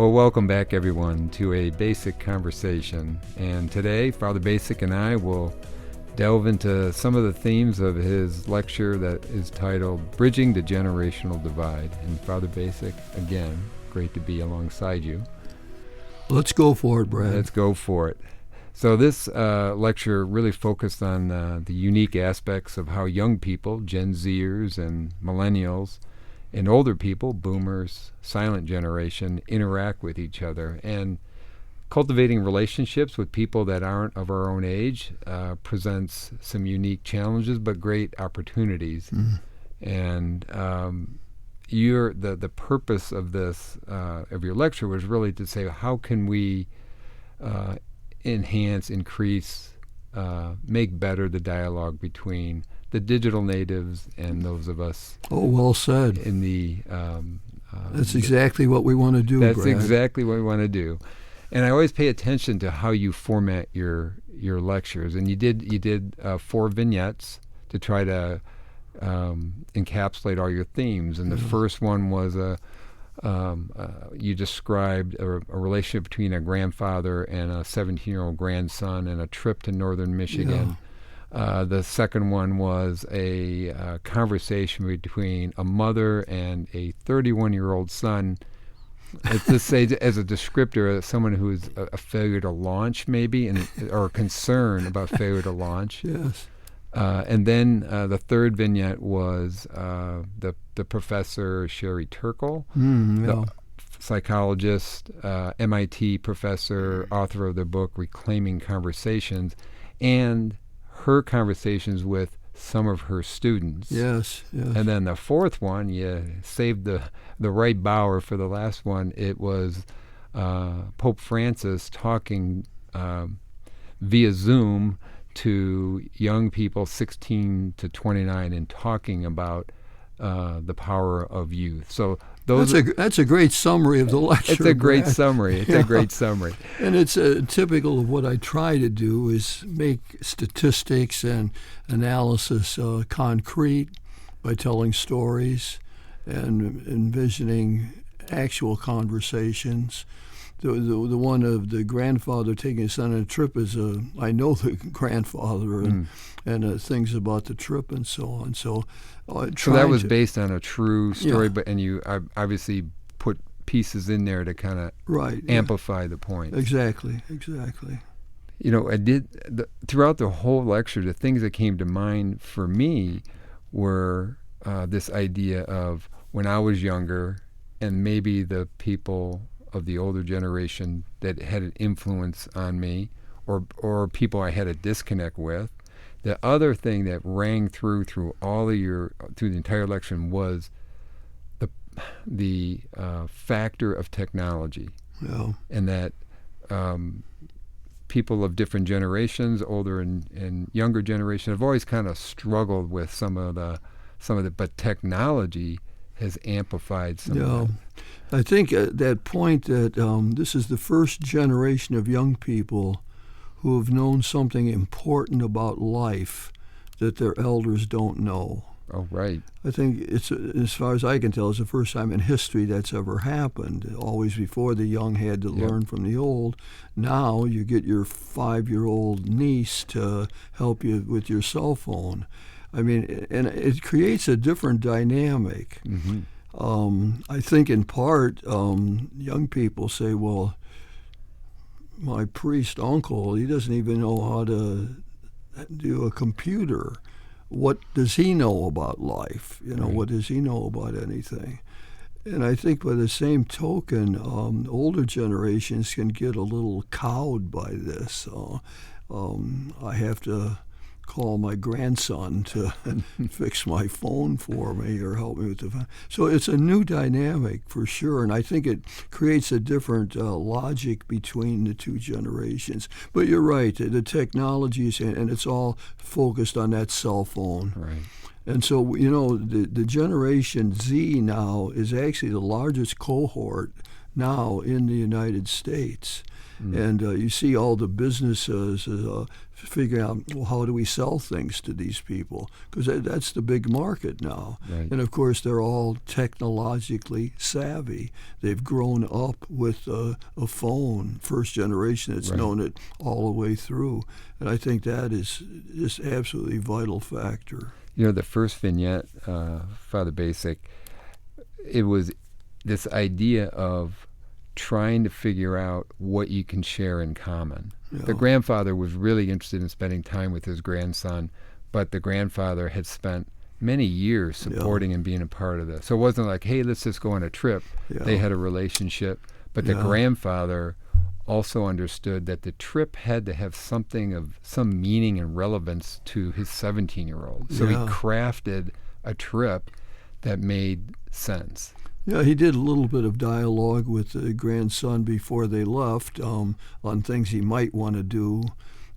Well, welcome back, everyone, to a Bacik conversation. And today, Father Bacik and I will delve into some of the themes of his lecture that is titled Bridging the Generational Divide. And Father Bacik, again, great to be alongside you. Let's go for it, Brad. Let's go for it. So this lecture really focused on the unique aspects of how young people, Gen Zers and millennials, and older people, boomers, silent generation, interact with each other. And cultivating relationships with people that aren't of our own age presents some unique challenges, but great opportunities. And the purpose of this, of your lecture, was really to say, how can we enhance, increase, make better the dialogue between the digital natives and those of us. Oh, well said. In the that's exactly what we want to do. That's Brad. Exactly what we want to do. And I always pay attention to how you format your lectures. And you did 4 vignettes to try to encapsulate all your themes. And the first one was you described a relationship between a grandfather and a 17-year-old grandson and a trip to northern Michigan. Yeah. The second one was a conversation between a mother and a 31-year-old son. Let's just say, as a descriptor, someone who is a failure to launch, maybe, or concern about failure to launch. Yes. And then the third vignette was the professor, Sherry Turkle, the psychologist, MIT professor, author of the book Reclaiming Conversations, and her conversations with some of her students. Yes. And then the fourth one, you saved the right bower for the last one. It was Pope Francis talking via Zoom to young people 16 to 29 and talking about the power of youth. So that's a great summary of the lecture. It's a great Brad. summary. It's a great summary. And it's typical of what I try to do is make statistics and analysis concrete by telling stories and envisioning actual conversations. The one of the grandfather taking his son on a trip is I know the grandfather and things about the trip and so on. So that was based on a true story, Yeah. and you obviously put pieces in there to kind of amplify the point. Exactly. You know, I did throughout the whole lecture, the things that came to mind for me were this idea of when I was younger, and maybe the people of the older generation that had an influence on me, or people I had a disconnect with. The other thing that rang through all of through the entire lecture was the factor of technology, and that people of different generations, older and younger generation, have always kind of struggled with some of the, but technology has amplified some of that. I think that point that this is the first generation of young people who have known something important about life that their elders don't know. Oh, right. I think it's, as far as I can tell, it's the first time in history that's ever happened. Always before, the young had to learn from the old. Now you get your 5-year-old niece to help you with your cell phone. I mean, and it creates a different dynamic. I think in part, young people say, well, my priest uncle, he doesn't even know how to do a computer. What does he know about life? What does he know about anything? And I think by the same token, older generations can get a little cowed by this. I have to call my grandson to fix my phone for me or help me with the phone. So it's a new dynamic for sure, and I think it creates a different logic between the two generations. But you're right, the technologies, and it's all focused on that cell phone. Right. And so, the Generation Z now is actually the largest cohort now in the United States. And you see all the businesses figuring out, well, how do we sell things to these people? Because that's the big market now. Right. And of course, they're all technologically savvy. They've grown up with a phone, first generation that's known it all the way through. And I think that is just absolutely vital factor. You know, the first vignette, Father Bacik, it was this idea of trying to figure out what you can share in common. Yeah. The grandfather was really interested in spending time with his grandson, but the grandfather had spent many years supporting and being a part of this. So it wasn't like, hey, let's just go on a trip. Yeah. They had a relationship. But the grandfather also understood that the trip had to have something of some meaning and relevance to his 17-year-old. So he crafted a trip that made sense. Yeah, he did a little bit of dialogue with the grandson before they left on things he might want to do,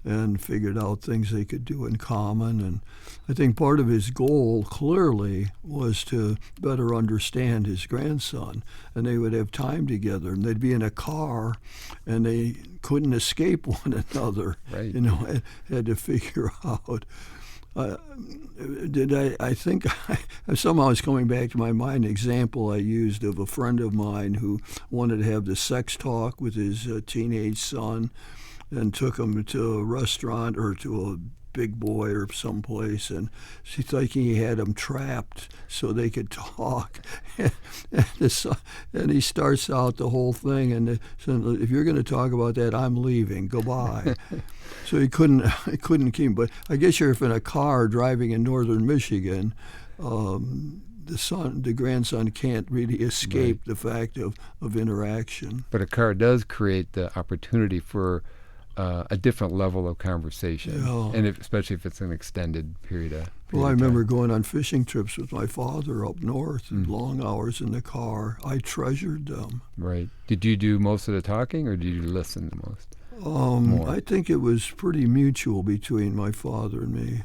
and figured out things they could do in common. And I think part of his goal clearly was to better understand his grandson, and they would have time together, and they'd be in a car, and they couldn't escape one another. Right. You know, had to figure out. I think somehow it's coming back to my mind an example I used of a friend of mine who wanted to have the sex talk with his teenage son, and took him to a restaurant or to a big boy or someplace, and she's thinking he had him trapped so they could talk. And he starts out the whole thing, and said, if you're going to talk about that, I'm leaving. Goodbye. So he couldn't keep him. But I guess you're in a car driving in northern Michigan, the grandson can't really escape the fact of interaction. But a car does create the opportunity for a different level of conversation, and especially if it's an extended period of Well, I remember going on fishing trips with my father up north, long hours in the car. I treasured them. Right. Did you do most of the talking, or did you listen the most? I think it was pretty mutual between my father and me.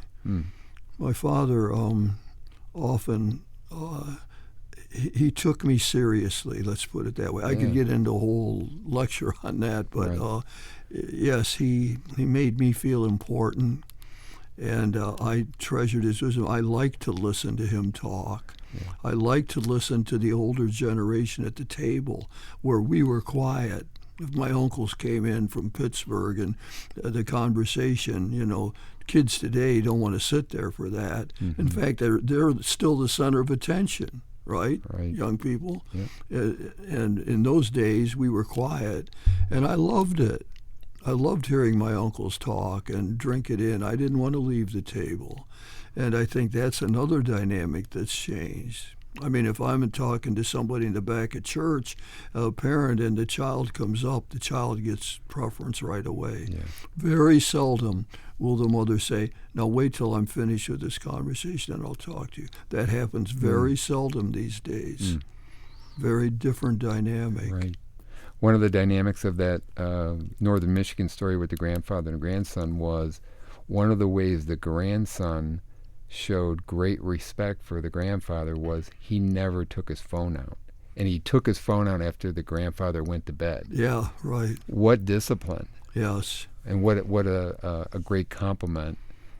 My father often he took me seriously, let's put it that way. I could get into a whole lecture on that, but yes, he made me feel important, and I treasured his wisdom. I liked to listen to him talk. Yeah. I liked to listen to the older generation at the table where we were quiet. If my uncles came in from Pittsburgh and the conversation, you know, kids today don't want to sit there for that. In fact, they're still the center of attention. Right? Young people. And in those days, we were quiet, and I loved it. I loved hearing my uncles talk and drink it in. I didn't want to leave the table. And I think that's another dynamic that's changed. I mean, if I'm talking to somebody in the back of church, a parent, and the child comes up, the child gets preference right away. Yeah. Very seldom will the mother say, now wait till I'm finished with this conversation and I'll talk to you. That happens very seldom these days. Very different dynamic. Right. One of the dynamics of that northern Michigan story with the grandfather and grandson was one of the ways the grandson showed great respect for the grandfather was he never took his phone out. And he took his phone out after the grandfather went to bed. Yeah, right. What discipline. Yes. And what a great compliment.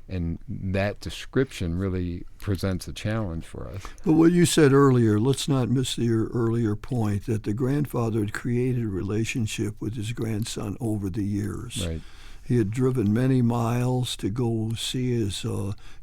And that description really presents a challenge for us. But what you said earlier, let's not miss your earlier point that the grandfather had created a relationship with his grandson over the years. Right. He had driven many miles to go see his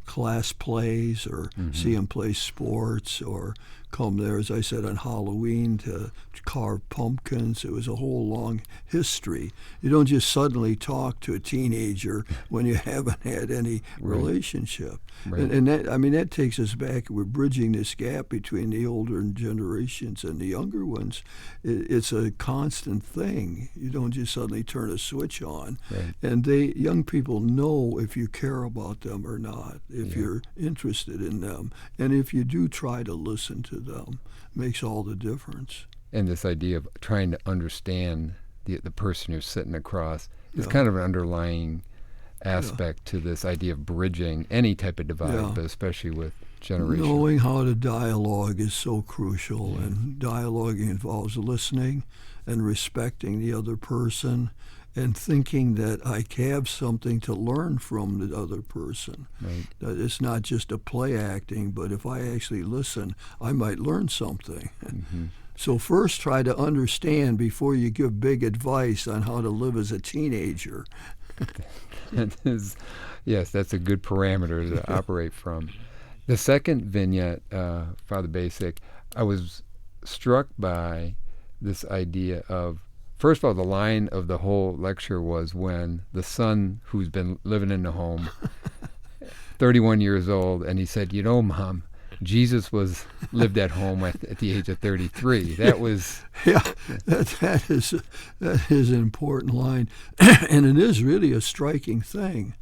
class plays or see him play sports or come there, as I said, on Halloween to carve pumpkins. It was a whole long history. You don't just suddenly talk to a teenager when you haven't had any relationship. Right. And that, I mean, that takes us back. We're bridging this gap between the older generations and the younger ones. It's a constant thing. You don't just suddenly turn a switch on. Right. And young people know if you care about them or not, if you're interested in them. And if you do try to listen to them, makes all the difference. And this idea of trying to understand the person you're sitting across is kind of an underlying aspect to this idea of bridging any type of divide, but especially with generations. Knowing how to dialogue is so crucial, and dialoguing involves listening and respecting the other person and thinking that I have something to learn from the other person. Right. That it's not just a play acting, but if I actually listen, I might learn something. Mm-hmm. So first try to understand before you give big advice on how to live as a teenager. Yes, that's a good parameter to operate from. The second vignette, Father Bacik, I was struck by this idea of, first of all, the line of the whole lecture was when the son who's been living in the home, 31 years old, and he said, Mom, Jesus lived at home at the age of 33. That was... Yeah, that is an important line. And it is really a striking thing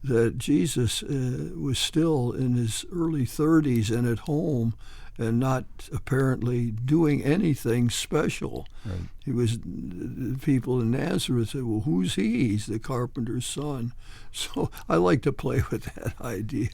that Jesus was still in his early 30s and at home and not apparently doing anything special. Right. He was, people in Nazareth said, well, who's he? He's the carpenter's son. So I like to play with that idea.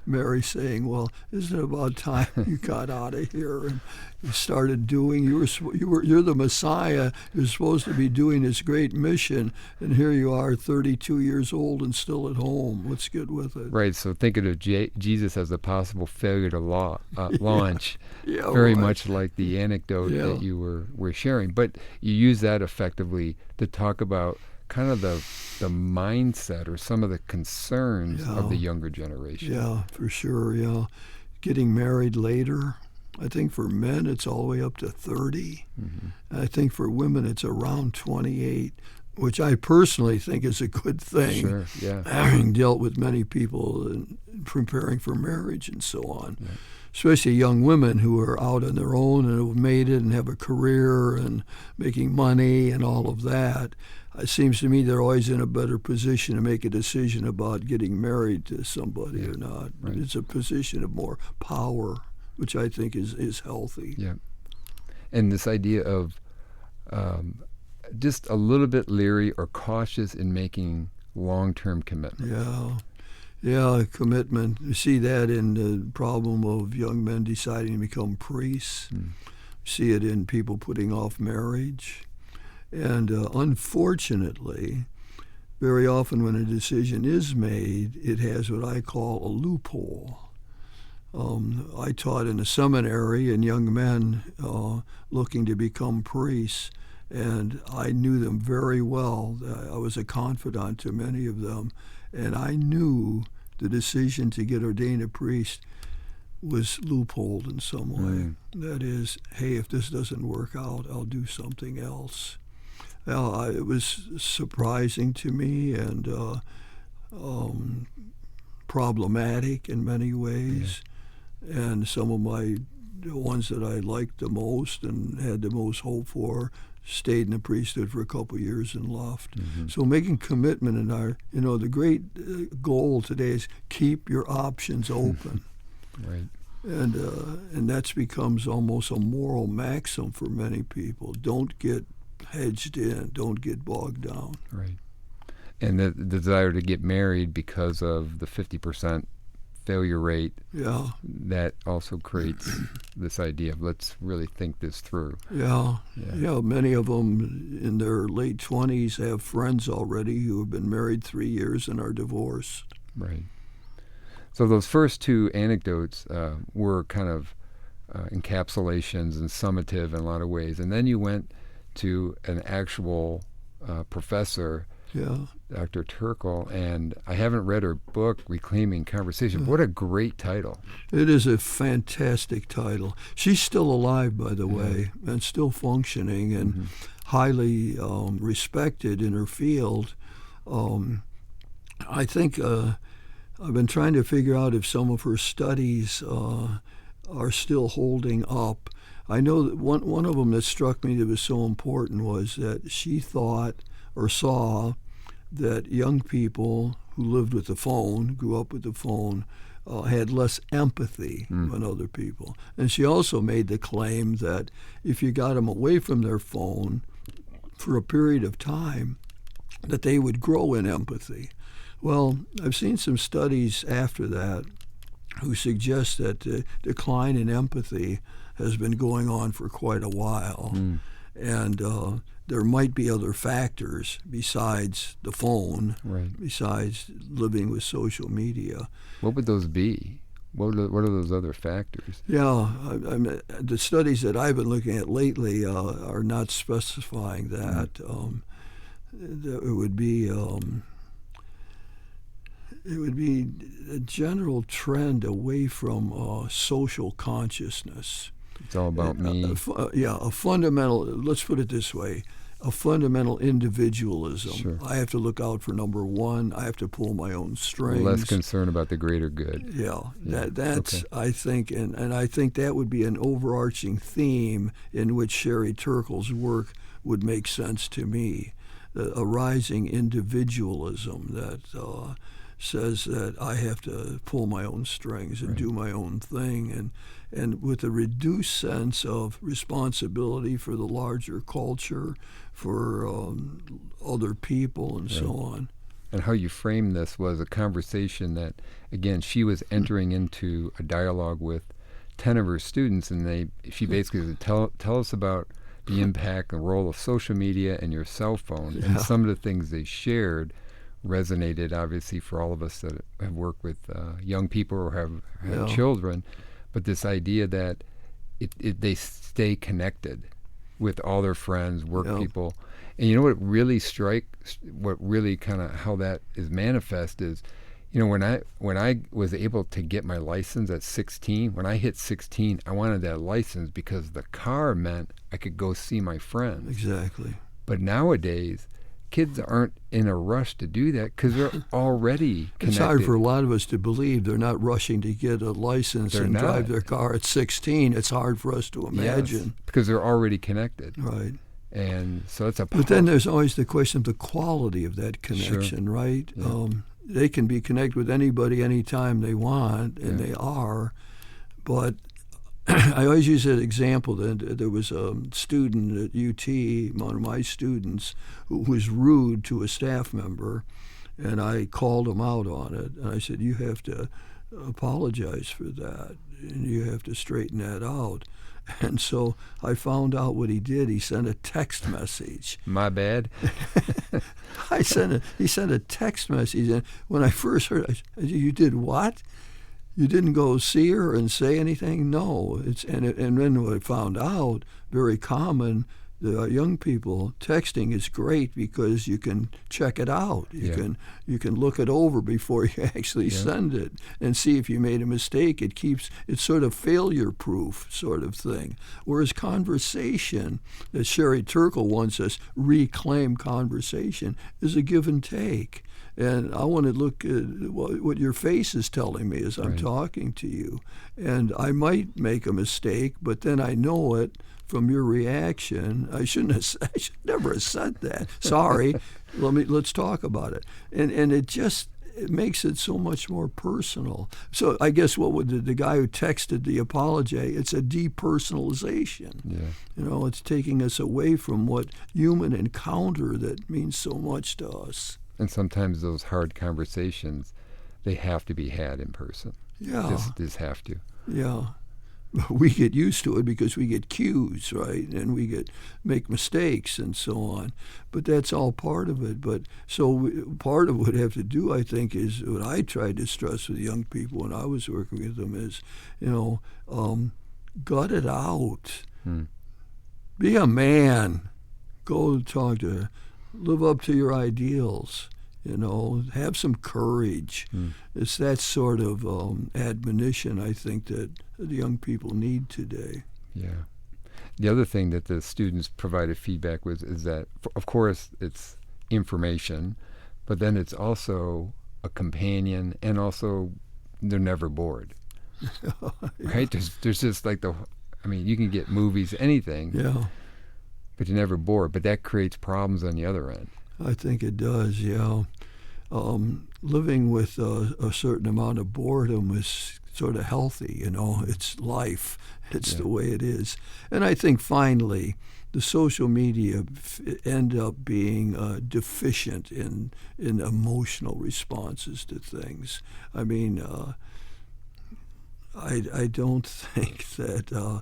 Mary saying, well, isn't it about time you got out of here and you started doing, you're the Messiah, you're supposed to be doing this great mission, and here you are 32 years old and still at home. Let's get with it. Right, so thinking of Jesus as a possible failure to launch, Yeah, very right. much like the anecdote that you were sharing. But you use that effectively to talk about kind of the mindset or some of the concerns of the younger generation. Yeah, for sure, yeah. Getting married later. I think for men it's all the way up to 30. Mm-hmm. I think for women it's around 28, which I personally think is a good thing. Sure, yeah. Having dealt with many people and preparing for marriage and so on. Yeah. Especially young women who are out on their own and have made it and have a career and making money and all of that. It seems to me they're always in a better position to make a decision about getting married to somebody or not. Right. It's a position of more power, which I think is healthy. Yeah. And this idea of just a little bit leery or cautious in making long-term commitments. Yeah, commitment. You see that in the problem of young men deciding to become priests. You see it in people putting off marriage. And unfortunately, very often when a decision is made, it has what I call a loophole. I taught in a seminary and young men looking to become priests, and I knew them very well. I was a confidant to many of them, and I knew the decision to get ordained a priest was loopholed in some way. That is, hey, if this doesn't work out, I'll do something else. Well, it was surprising to me and problematic in many ways. Yeah. And some of the ones that I liked the most and had the most hope for stayed in the priesthood for a couple of years and left. Mm-hmm. So making commitment in our, the great goal today is keep your options open. Right. And that becomes almost a moral maxim for many people. Don't get hedged in, don't get bogged down. Right. And the desire to get married because of the 50% failure rate, that also creates this idea of let's really think this through. Yeah, many of them in their late 20s have friends already who have been married 3 years and are divorced. Right. So those first two anecdotes were kind of encapsulations and summative in a lot of ways. And then you went to an actual professor, Dr. Turkle, and I haven't read her book, Reclaiming Conversation. What a great title. It is a fantastic title. She's still alive, by the way, and still functioning and highly respected in her field. I think I've been trying to figure out if some of her studies are still holding up. I know that one of them that struck me that was so important was that she thought or saw that young people who lived with the phone, grew up with the phone, had less empathy than other people. And she also made the claim that if you got them away from their phone for a period of time, that they would grow in empathy. Well, I've seen some studies after that who suggest that the decline in empathy has been going on for quite a while. And there might be other factors besides the phone, Right. besides living with social media. What would those be? What are those other factors? Yeah, the studies that I've been looking at lately are not specifying that. It would be a general trend away from social consciousness. It's all about me. A fundamental. Let's put it this way: a fundamental individualism. Sure. I have to look out for number one. I have to pull my own strings. Less concern about the greater good. Yeah, Yeah, that's okay. I think, and I think that would be an overarching theme in which Sherry Turkle's work would make sense to me. A rising individualism that says that I have to pull my own strings and Right. do my own thing, and with a reduced sense of responsibility for the larger culture, for other people, and so on. And how you framed this was a conversation that, again, she was entering into a dialogue with 10 of her students, and she basically said, tell us about the impact and role of social media and your cell phone. Yeah. And some of the things they shared resonated, obviously, for all of us that have worked with young people or have Yeah. children. But this idea that they stay connected with all their friends, work Yeah. people. And you know what really kind of how that is manifest is, when I was able to get my license at 16, when I hit 16, I wanted that license because the car meant I could go see my friends. Exactly. But nowadays, kids aren't in a rush to do that because they're already connected. It's hard for a lot of us to believe they're not rushing to get a license They're and not. drive their car at 16. It's hard for us to imagine. Yes, because they're already connected. Right. And so it's a But then there's always the question of the quality of that connection, right? Yeah. They can be connected with anybody anytime they want, and Yeah. they are. But I always use that example that there was a student at UT, one of my students, who was rude to a staff member, and I called him out on it. And I said, you have to apologize for that, and you have to straighten that out. And so I found out what he did. He sent a text message. My bad. He sent a text message, and when I first heard it, I said, you did what? You didn't go see her and say anything? No. And then what I found out, very common, the young people, texting is great because you can check it out. You can look it over before you actually send it and see if you made a mistake. It's sort of failure proof sort of thing. Whereas conversation, as Sherry Turkle wants us, reclaim conversation, is a give and take. And I want to look at what your face is telling me as I'm talking to you. And I might make a mistake, but then I know it from your reaction. I should never have said that. Sorry. Let's talk about it. And it makes it so much more personal. So I guess what would the guy who texted the apology? It's a depersonalization. Yeah. It's taking us away from what human encounter that means so much to us. And sometimes those hard conversations, they have to be had in person. Yeah. Just have to. Yeah. We get used to it because we get cues, right? And we make mistakes and so on. But that's all part of it. But part of what we have to do, I think, is what I tried to stress with young people when I was working with them is, gut it out. Be a man. Go talk to her. Live up to your ideals. Have some courage. It's that sort of admonition, I think, that the young people need today. Yeah. The other thing that the students provided feedback with is that, of course, it's information, but then it's also a companion, and also they're never bored. Right? There's just like you can get movies, anything, but you're never bored. But that creates problems on the other end. I think it does, yeah. Living with a certain amount of boredom is sort of healthy, It's life. It's the way it is. And I think finally, the social media end up being deficient in emotional responses to things. I mean, I don't think that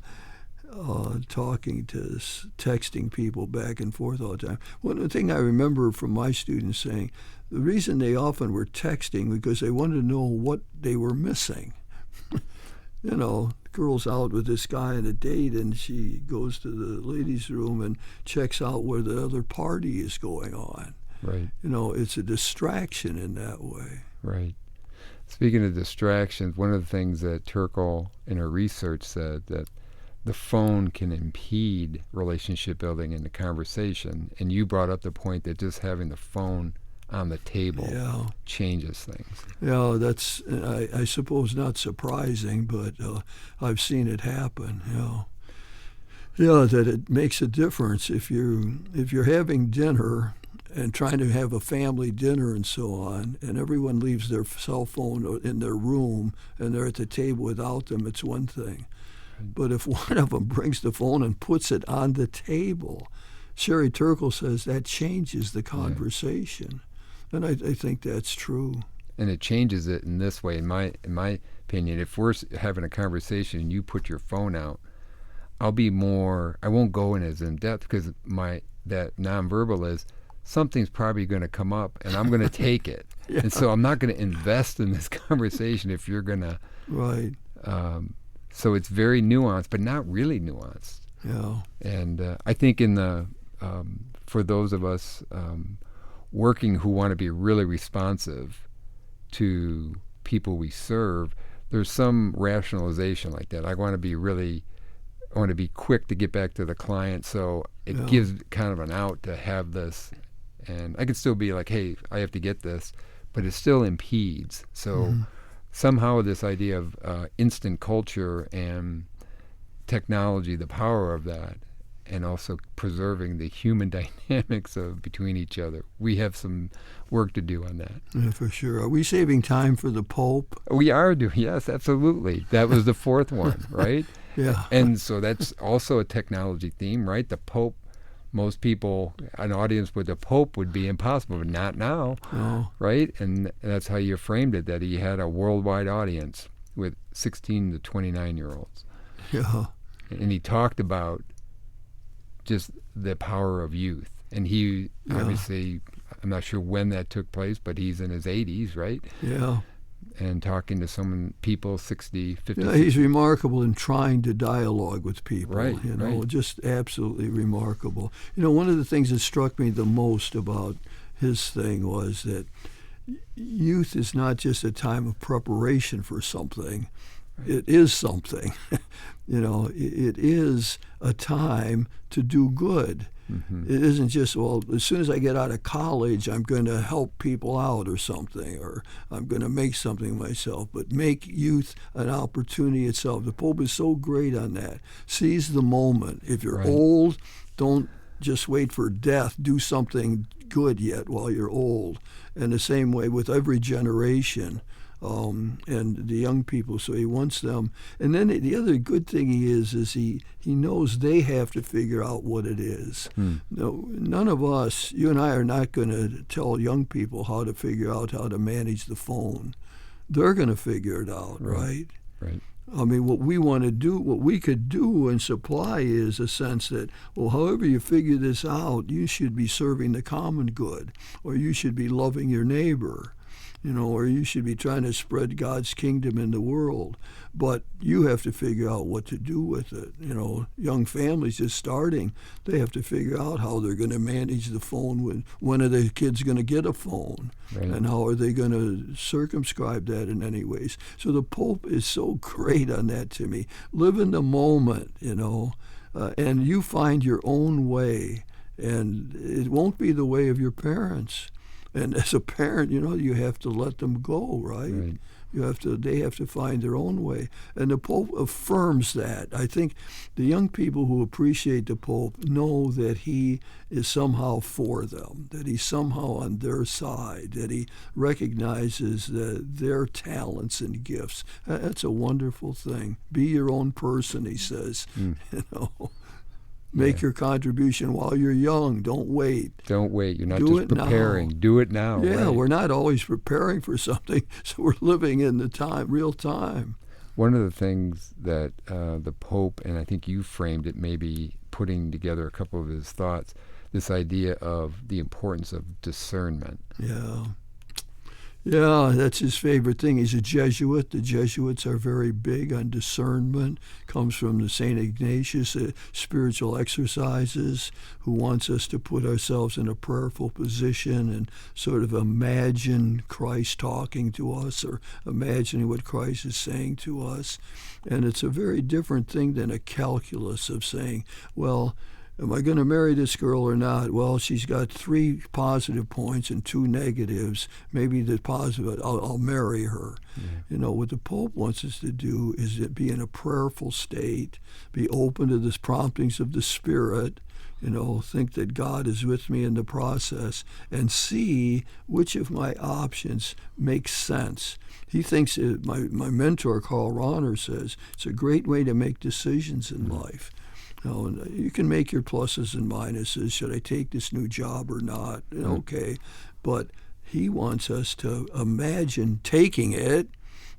texting people back and forth all the time. One thing I remember from my students saying, the reason they often were texting because they wanted to know what they were missing. You know, girl's out with this guy on a date, and she goes to the ladies' room and checks out where the other party is going on. Right. You know, it's a distraction in that way. Right. Speaking of distractions, one of the things that Turkle in her research said that the phone can impede relationship building in the conversation, and you brought up the point that just having the phone on the table changes things. Yeah, that's, I suppose, not surprising, but I've seen it happen. Yeah, that it makes a difference if you're having dinner and trying to have a family dinner and so on, and everyone leaves their cell phone in their room and they're at the table without them, it's one thing. But if one of them brings the phone and puts it on the table, Sherry Turkle says that changes the conversation. And I think that's true. And it changes it in this way, in my opinion. If we're having a conversation and you put your phone out, I won't go in as in depth because that nonverbal is something's probably going to come up and I'm going to take it. And so I'm not going to invest in this conversation if you're going to. Right. So it's very nuanced, but not really nuanced. Yeah. And I think for those of us working who want to be really responsive to people we serve, there's some rationalization like that. I want to be quick to get back to the client, so it gives kind of an out to have this. And I could still be like, hey, I have to get this, but it still impedes. So somehow this idea of instant culture and technology, the power of that, and also preserving the human dynamics between each other. We have some work to do on that. Yeah, for sure. Are we saving time for the Pope? We are doing, yes, absolutely. That was the fourth one, right? Yeah. And so that's also a technology theme, right? The Pope, most people, an audience with the Pope would be impossible, but not now, right? And that's how you framed it, that he had a worldwide audience with 16 to 29-year-olds. Yeah. And he talked about just the power of youth. And he obviously, I'm not sure when that took place, but he's in his 80s, right? Yeah. And talking to people 60, 50. Yeah, he's remarkable in trying to dialogue with people. Right, right. Just absolutely remarkable. One of the things that struck me the most about his thing was that youth is not just a time of preparation for something. It is something. It is a time to do good. It isn't just, well, as soon as I get out of college, I'm going to help people out or something, or I'm going to make something myself, but make youth an opportunity itself. The Pope is so great on that. Seize the moment. If you're old, don't just wait for death. Do something good yet while you're old. And the same way with every generation. And the young people, so he wants them. And then the other good thing is he knows they have to figure out what it is. No, none of us, you and I, are not going to tell young people how to figure out how to manage the phone. They're going to figure it out, right? Right. I mean, what we want to do, what we could do and supply is a sense that, well, however you figure this out, you should be serving the common good, or you should be loving your neighbor. Or you should be trying to spread God's kingdom in the world. But you have to figure out what to do with it. Young families just starting, they have to figure out how they're going to manage the phone. When are the kids going to get a phone? Right. And how are they going to circumscribe that in any ways? So the Pope is so great on that to me. Live in the moment, and you find your own way. And it won't be the way of your parents. And as a parent, you have to let them go, right? They have to find their own way. And the Pope affirms that. I think the young people who appreciate the Pope know that he is somehow for them, that he's somehow on their side, that he recognizes their talents and gifts. That's a wonderful thing. Be your own person, he says. Make your contribution while you're young. Don't wait. Don't wait. You're not just preparing. Do it now. Yeah, we're not always preparing for something, so we're living in the time, real time. One of the things that the Pope, and I think you framed it, maybe putting together a couple of his thoughts, this idea of the importance of discernment. Yeah. Yeah, that's his favorite thing. He's a Jesuit. The Jesuits are very big on discernment. Comes from the St. Ignatius spiritual exercises, who wants us to put ourselves in a prayerful position and sort of imagine Christ talking to us or imagining what Christ is saying to us. And it's a very different thing than a calculus of saying, well, am I going to marry this girl or not? Well, she's got 3 positive points and 2 negatives. Maybe the positive, I'll marry her. Yeah. What the Pope wants us to do is to be in a prayerful state, be open to the promptings of the Spirit, think that God is with me in the process, and see which of my options makes sense. He thinks, my mentor, Carl Rahner, says, it's a great way to make decisions in life. You can make your pluses and minuses. Should I take this new job or not? Okay. But he wants us to imagine taking it,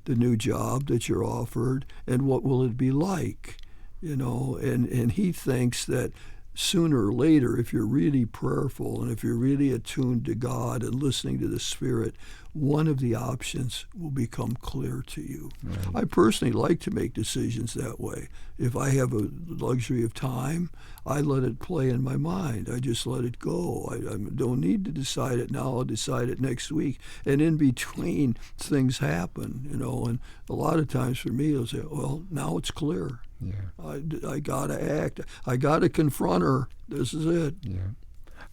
the new job that you're offered, and what will it be like? And he thinks that sooner or later, if you're really prayerful and if you're really attuned to God and listening to the Spirit, one of the options will become clear to you. Right. I personally like to make decisions that way. If I have a luxury of time, I let it play in my mind. I just let it go. I don't need to decide it now. I'll decide it next week. And in between, things happen, and a lot of times for me, I'll say, well, now it's clear. Yeah. I got to act. I got to confront her. This is it. Yeah.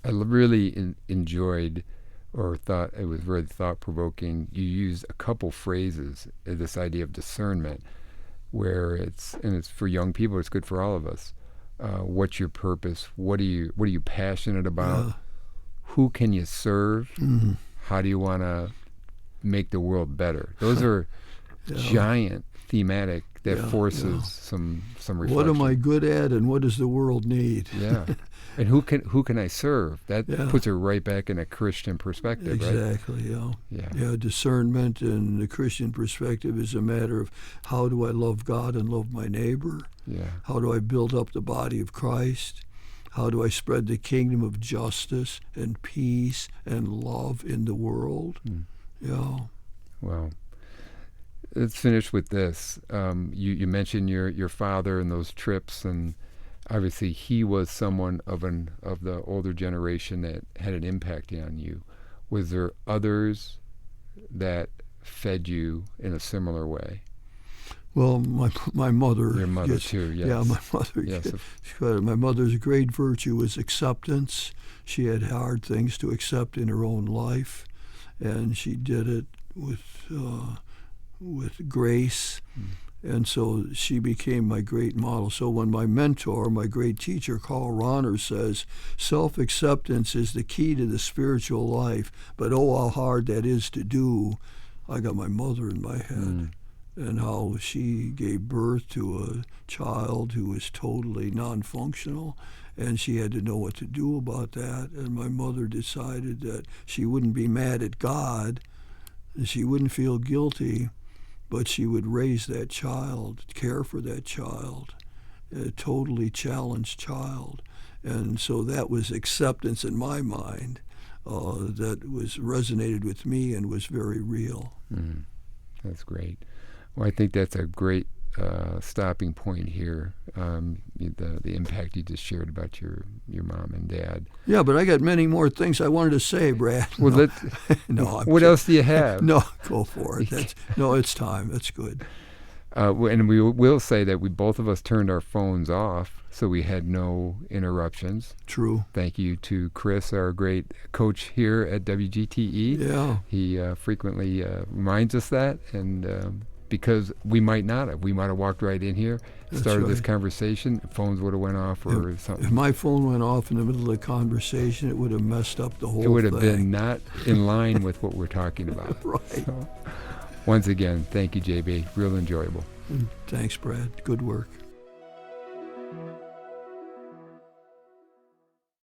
I really enjoyed or thought it was very thought-provoking. You used a couple phrases, this idea of discernment, where it's for young people, it's good for all of us. What's your purpose? What are you passionate about? Yeah. Who can you serve? Mm-hmm. How do you want to make the world better? Those are giant thematic that forces some reflection. What am I good at, and what does the world need? Yeah, and who can I serve? That puts her right back in a Christian perspective. Exactly. Right? Yeah. Discernment in the Christian perspective is a matter of how do I love God and love my neighbor? Yeah. How do I build up the body of Christ? How do I spread the kingdom of justice and peace and love in the world? Yeah. Well, let's finish with this. You mentioned your father and those trips, and obviously he was someone of the older generation that had an impact on you. Was there others that fed you in a similar way? Well, my mother. Your mother too, yes. Yeah, my mother. Yes. My mother's great virtue was acceptance. She had hard things to accept in her own life, and she did it with grace. And so she became my great model. So when my mentor, my great teacher, Carl Rahner, says, self-acceptance is the key to the spiritual life, but oh, how hard that is to do, I got my mother in my head. And how she gave birth to a child who was totally non-functional, and she had to know what to do about that. And my mother decided that she wouldn't be mad at God, and she wouldn't feel guilty, but she would raise that child, care for that child, a totally challenged child. And so that was acceptance in my mind that resonated with me and was very real. That's great. Well, I think that's a great stopping point here, the impact you just shared about your mom and dad. Yeah, but I got many more things I wanted to say, Brad. Well, what else do you have? No, go for it. It's time. That's good. And we will say that both of us turned our phones off, so we had no interruptions. True. Thank you to Chris, our great coach here at WGTE. Yeah. He frequently reminds us that, and because we might not have. We might have walked right in here, started this conversation, phones would have went off or something. If my phone went off in the middle of the conversation, it would have messed up the whole thing. It would have been not in line with what we're talking about. Right. So, once again, thank you, JB. Real enjoyable. Thanks, Brad. Good work.